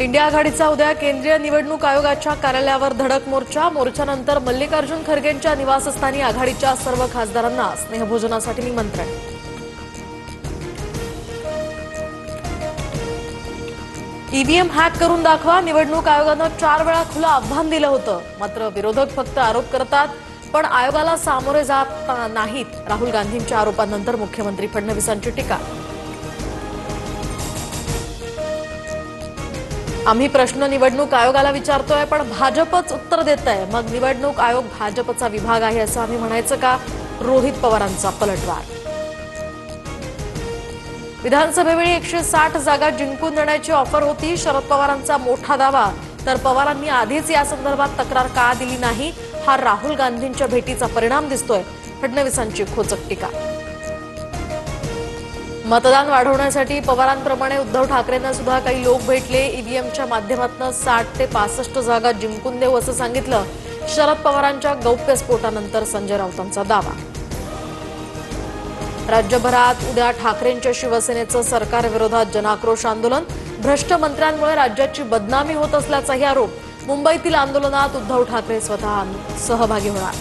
India आघाडीचा उद्या केंद्रीय निवडणूक आयोगाच्या कार्यालयावर धडक मोर्चा। मोर्चानंतर मल्लिकार्जुन खरगेंच्या निवासस्थानी आघाडीच्या सर्व खासदारांना स्नेहभोजनासाठी निमंत्रण। ईव्हीएम हॅक करून दाखवा, निवडणूक आयोगानं 4 वेळा खुलं आव्हान दिलं होतं। मात्र विरोधक फक्त आरोप करतात पण आयोगाला सामोरे जात नाहीत। राहुल गांधींच्या आरोपांनंतर मुख्यमंत्री फडणवीसांची टीका। आम्ही प्रश्न निवडणूक आयोगाला विचारतोय पण भाजपच उत्तर देत आहे। मग निवडणूक आयोग भाजपचा विभाग आहे असं आम्ही म्हणायचं का? रोहित पवारांचा पलटवार। विधानसभेवेळी 160 जागा जिंकून देण्याची ऑफर होती, शरद पवारांचा मोठा दावा। तर पवारांनी आधीच या संदर्भात तक्रार का दिली नाही, हा राहुल गांधींच्या भेटीचा परिणाम दिसतोय। फडणवीसांची खोचक टीका। मतदान वाढवण्यासाठी पवारांप्रमाणे उद्धव ठाकरेंना सुद्धा काही लोक भेटले। ईव्हीएमच्या माध्यमातून 60 ते 65 जागा जिंकून देऊ असं सांगितलं। शरद पवारांच्या गौप्यस्फोटानंतर संजय राऊतांचा दावा। राज्यभरात उद्या ठाकरेंच्या शिवसेनेचं सरकारविरोधात जनाक्रोश आंदोलन। भ्रष्ट मंत्र्यांमुळे राज्याची बदनामी होत असल्याचाही आरोप। मुंबईतील आंदोलनात उद्धव ठाकरे स्वतः सहभागी होणार।